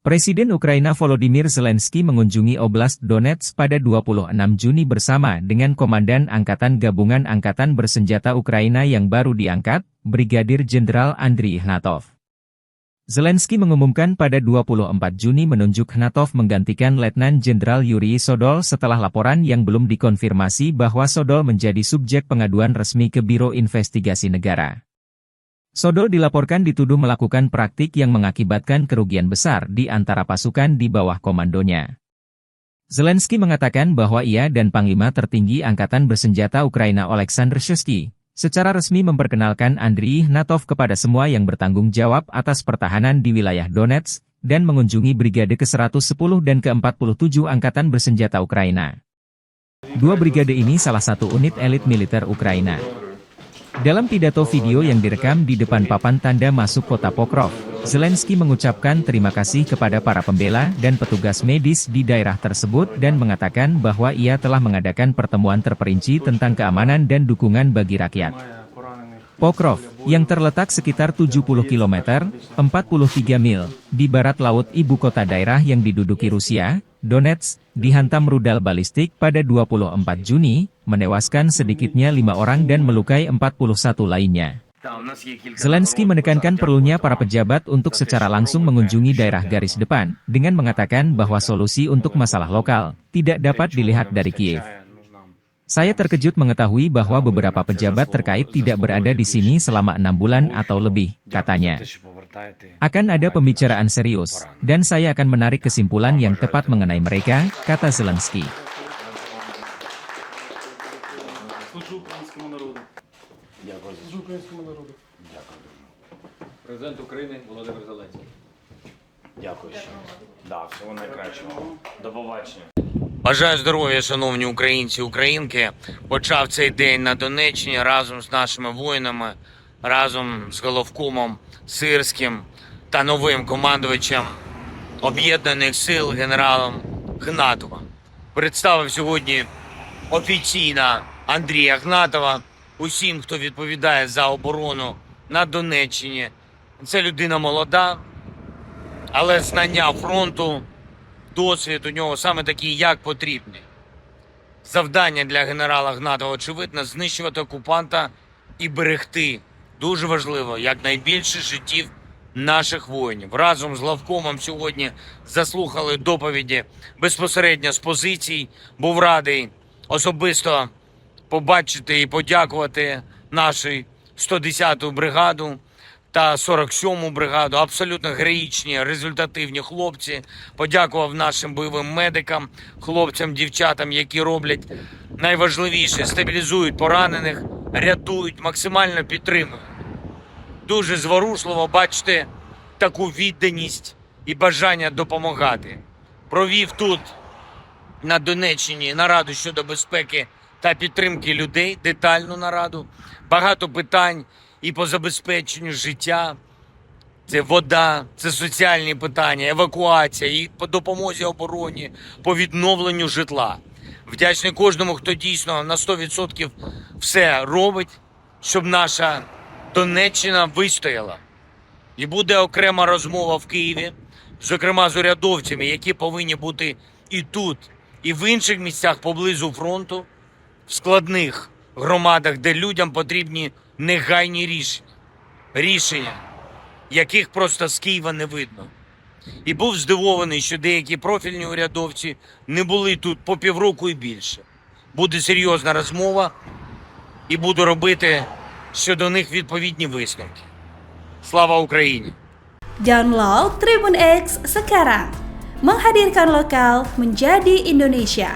Presiden Ukraina Volodymyr Zelensky mengunjungi Oblast Donetsk pada 26 Juni bersama dengan Komandan Angkatan Gabungan Angkatan Bersenjata Ukraina yang baru diangkat, Brigadir Jenderal Andriy Ignatov. Zelensky mengumumkan pada 24 Juni menunjuk Ignatov menggantikan Letnan Jenderal Yuri Sodol setelah laporan yang belum dikonfirmasi bahwa Sodol menjadi subjek pengaduan resmi ke Biro Investigasi Negara. Sodol dilaporkan dituduh melakukan praktik yang mengakibatkan kerugian besar di antara pasukan di bawah komandonya. Zelensky mengatakan bahwa ia dan Panglima Tertinggi Angkatan Bersenjata Ukraina Oleksandr Syrskyi secara resmi memperkenalkan Andriy Ignatov kepada semua yang bertanggung jawab atas pertahanan di wilayah Donetsk dan mengunjungi Brigade ke-110 dan ke-47 Angkatan Bersenjata Ukraina. Dua brigade ini salah satu unit elit militer Ukraina. Dalam pidato video yang direkam di depan papan tanda masuk kota Pokrov, Zelensky mengucapkan terima kasih kepada para pembela dan petugas medis di daerah tersebut dan mengatakan bahwa ia telah mengadakan pertemuan terperinci tentang keamanan dan dukungan bagi rakyat. Pokrov, yang terletak sekitar 70 km, 43 mil, di barat laut ibu kota daerah yang diduduki Rusia, Donetsk, dihantam rudal balistik pada 24 Juni, menewaskan sedikitnya 5 orang dan melukai 41 lainnya. Zelensky menekankan perlunya para pejabat untuk secara langsung mengunjungi daerah garis depan, dengan mengatakan bahwa solusi untuk masalah lokal tidak dapat dilihat dari Kiev. Saya terkejut mengetahui bahwa beberapa pejabat terkait tidak berada di sini selama 6 bulan atau lebih, katanya. Akan ada pembicaraan serius, dan saya akan menarik kesimpulan yang tepat mengenai mereka, kata Zelensky. Президент України Володимир Зеленський. Дякую. Всього найкращого. До побачення. Бажаю здоров'я, шановні українці і українки. Почав цей день на Донеччині разом з нашими воїнами, разом з головкомом Сирським та новим командувачем Об'єднаних сил генералом Ігнатовим. Представив сьогодні офіційно Андрія Ігнатова усім, хто відповідає за оборону на Донеччині. Це людина молода, але знання фронту, досвід у нього саме такий, як потрібний. Завдання для генерала Ігнатова, очевидно, знищувати окупанта і берегти, дуже важливо, якнайбільше життів наших воїнів. Разом з главкомом сьогодні заслухали доповіді безпосередньо з позицій. Був радий особисто побачити і подякувати нашу 110-ту бригаду та 47-му бригаду. Абсолютно героїчні, результативні хлопці. Подякував нашим бойовим медикам, хлопцям, дівчатам, які роблять найважливіше – стабілізують поранених, рятують, максимально підтримують. Дуже зворушливо бачити таку відданість і бажання допомагати. Провів тут, на Донеччині, нараду щодо безпеки та підтримки людей, детальну нараду. Багато питань і по забезпеченню життя. Це вода, це соціальні питання, евакуація, і по допомозі обороні, по відновленню житла. Вдячний кожному, хто дійсно на 100% все робить, щоб наша Донеччина вистояла. І буде окрема розмова в Києві, зокрема з урядовцями, які повинні бути і тут, і в інших місцях поблизу фронту, в складних громадах, де людям потрібні негайні рішення, яких просто з Києва не видно. І був здивований, що деякі профільні урядовці не були тут по півроку і більше. Буде серйозна розмова і буду робити щодо них відповідні висновки. Слава Україні! Download Tribun X sekarang, menghadirkan lokal menjadi Indonesia.